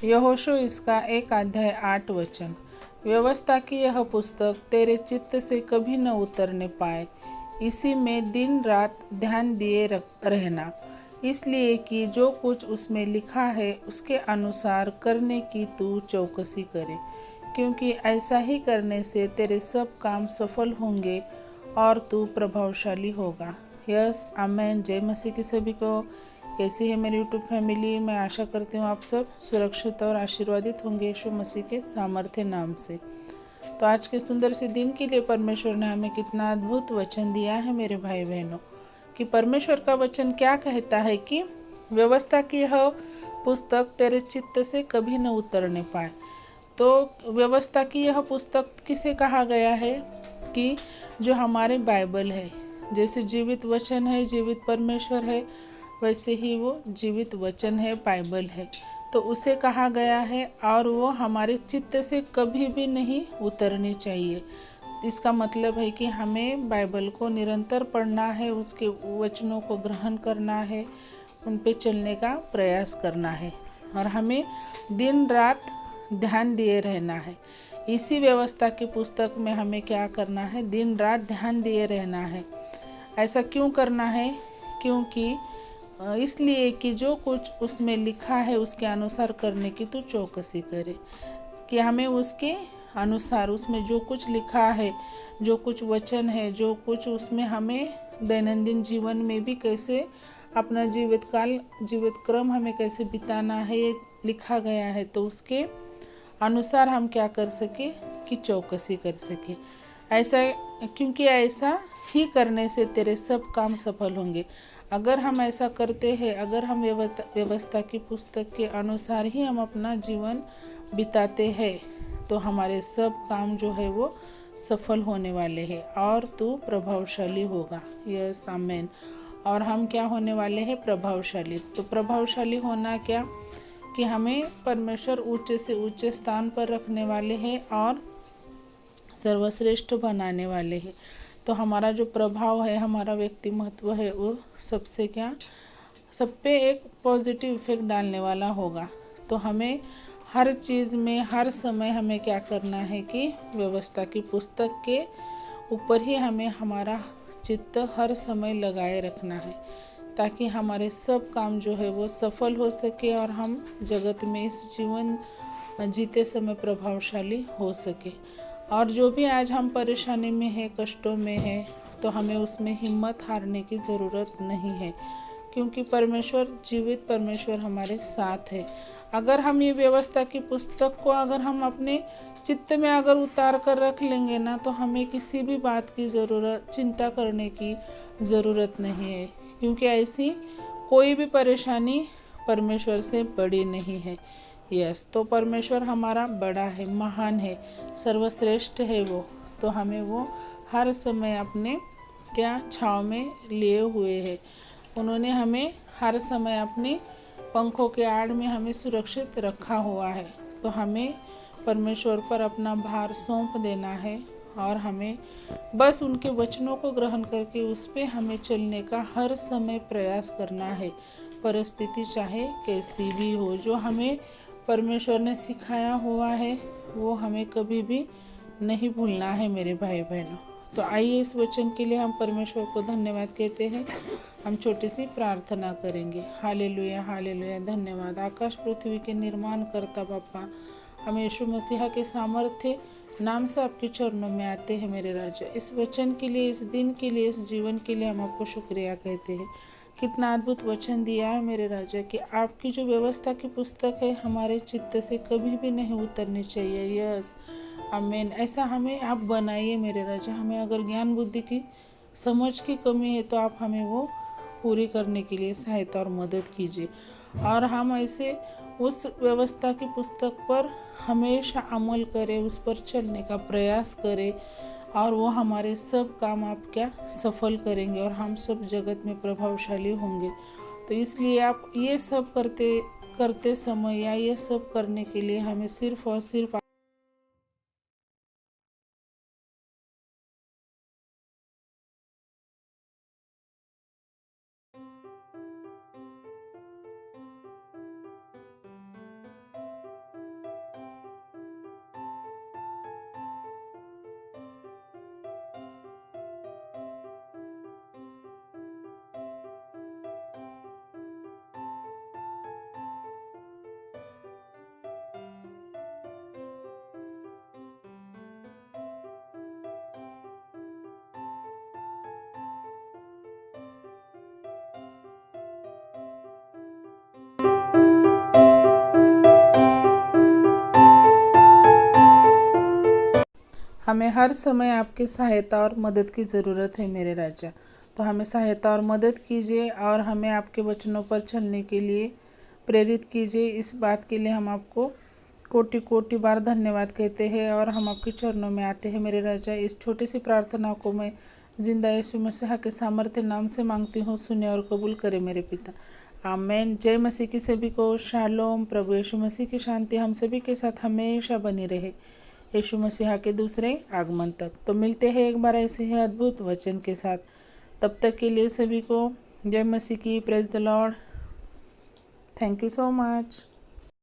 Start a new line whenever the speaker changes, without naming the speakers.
यहोशू इसका 1 अध्याय 8 वचन। व्यवस्था की यह पुस्तक तेरे चित्त से कभी न उतरने पाए, इसी में दिन रात ध्यान दिए रहना, इसलिए कि जो कुछ उसमें लिखा है उसके अनुसार करने की तू चौकसी करे, क्योंकि ऐसा ही करने से तेरे सब काम सफल होंगे और तू प्रभावशाली होगा। यस, आमेन। जय मसीह की सभी को। कैसी है मेरी यूट्यूब फैमिली? मैं आशा करती हूँ आप सब सुरक्षित और आशीर्वादित होंगे यीशु मसीह के सामर्थ्य नाम से। तो आज के सुंदर से दिन के लिए परमेश्वर ने हमें कितना अद्भुत वचन दिया है मेरे भाई बहनों, कि परमेश्वर का वचन क्या कहता है कि व्यवस्था की यह पुस्तक तेरे चित्त से कभी न उतरने पाए। तो व्यवस्था की यह पुस्तक किसे कहा गया है? कि जो हमारे बाइबल है, जैसे जीवित वचन है, जीवित परमेश्वर है, वैसे ही वो जीवित वचन है, बाइबल है, तो उसे कहा गया है और वो हमारे चित्त से कभी भी नहीं उतरनी चाहिए। इसका मतलब है कि हमें बाइबल को निरंतर पढ़ना है, उसके वचनों को ग्रहण करना है, उन पे चलने का प्रयास करना है और हमें दिन रात ध्यान दिए रहना है। इसी व्यवस्था की पुस्तक में हमें क्या करना है? दिन रात ध्यान दिए रहना है। ऐसा क्यों करना है? क्योंकि इसलिए कि जो कुछ उसमें लिखा है उसके अनुसार करने की तो चौकसी करे, कि हमें उसके अनुसार, उसमें जो कुछ लिखा है, जो कुछ वचन है, जो कुछ उसमें हमें दैनंदिन जीवन में भी कैसे अपना जीवित क्रम हमें कैसे बिताना है, ये लिखा गया है। तो उसके अनुसार हम क्या कर सके? कि चौकसी कर सके। ऐसा क्योंकि ऐसा ही करने से तेरे सब काम सफल होंगे। अगर हम ऐसा करते हैं, अगर हम व्यवस्था की पुस्तक के अनुसार ही हम अपना जीवन बिताते हैं, तो हमारे सब काम जो है वो सफल होने वाले हैं और तू प्रभावशाली होगा। यस, आमेन। और हम क्या होने वाले हैं? प्रभावशाली। तो प्रभावशाली होना क्या? कि हमें परमेश्वर ऊंचे से ऊंचे स्थान पर रखने वाले हैं और सर्वश्रेष्ठ बनाने वाले हैं। तो हमारा जो प्रभाव है, हमारा व्यक्तिमत्व है, वो सबसे क्या, सब पे एक पॉजिटिव इफेक्ट डालने वाला होगा। तो हमें हर चीज़ में, हर समय हमें क्या करना है? कि व्यवस्था की पुस्तक के ऊपर ही हमें हमारा चित्त हर समय लगाए रखना है, ताकि हमारे सब काम जो है वो सफल हो सके और हम जगत में इस जीवन जीते समय प्रभावशाली हो सके। और जो भी आज हम परेशानी में है, कष्टों में है, तो हमें उसमें हिम्मत हारने की ज़रूरत नहीं है, क्योंकि परमेश्वर, जीवित परमेश्वर हमारे साथ है। अगर हम ये व्यवस्था की पुस्तक को अगर हम अपने चित्त में अगर उतार कर रख लेंगे ना, तो हमें किसी भी बात की चिंता करने की ज़रूरत नहीं है, क्योंकि ऐसी कोई भी परेशानी परमेश्वर से बड़ी नहीं है। यस, तो परमेश्वर हमारा बड़ा है, महान है, सर्वश्रेष्ठ है वो। तो हमें वो हर समय अपने क्या छाँव में लिए हुए है। उन्होंने हमें हर समय अपने पंखों के आड़ में हमें सुरक्षित रखा हुआ है। तो हमें परमेश्वर पर अपना भार सौंप देना है और हमें बस उनके वचनों को ग्रहण करके उस पर हमें चलने का हर समय प्रयास करना है, परिस्थिति चाहे कैसी भी हो। जो हमें परमेश्वर ने सिखाया हुआ है वो हमें कभी भी नहीं भूलना है मेरे भाई बहनों। तो आइए इस वचन के लिए हम परमेश्वर को धन्यवाद कहते हैं। हम छोटी सी प्रार्थना करेंगे। Hallelujah, hallelujah. धन्यवाद आकाश पृथ्वी के निर्माण करता बापा, हम यीशु मसीहा के सामर्थ्य नाम से आपके चरणों में आते हैं मेरे राजा। इस वचन के लिए, इस दिन के लिए, इस जीवन के लिए हम आपको शुक्रिया कहते हैं। कितना अद्भुत वचन दिया है मेरे राजा, कि आपकी जो व्यवस्था की पुस्तक है हमारे चित्त से कभी भी नहीं उतरनी चाहिए। यस, आमीन। ऐसा हमें आप बनाइए मेरे राजा। हमें अगर ज्ञान बुद्धि की समझ की कमी है तो आप हमें वो पूरी करने के लिए सहायता और मदद कीजिए, और हम ऐसे उस व्यवस्था की पुस्तक पर हमेशा अमल करें, उस पर चलने का प्रयास करें, और वो हमारे सब काम आप क्या सफल करेंगे और हम सब जगत में प्रभावशाली होंगे। तो इसलिए आप ये सब करते समय या ये सब करने के लिए हमें सिर्फ और सिर्फ हमें हर समय आपकी सहायता और मदद की ज़रूरत है मेरे राजा। तो हमें सहायता और मदद कीजिए और हमें आपके वचनों पर चलने के लिए प्रेरित कीजिए। इस बात के लिए हम आपको कोटि कोटि बार धन्यवाद कहते हैं और हम आपके चरणों में आते हैं मेरे राजा। इस छोटी सी प्रार्थना को मैं जिंदा यीशु मसीह के सामर्थ्य नाम से मांगती हूँ, सुने और कबूल करे मेरे पिता, आमेन। जय मसीह की सभी को शालोम। प्रभु यीशु मसीह की शांति हम सभी के साथ हमेशा बनी रहे यीशु मसीह के दूसरे आगमन तक। तो मिलते हैं एक बार ऐसे ही अद्भुत वचन के साथ। तब तक के लिए सभी को जय मसीह की। Praise the Lord. Thank you so much.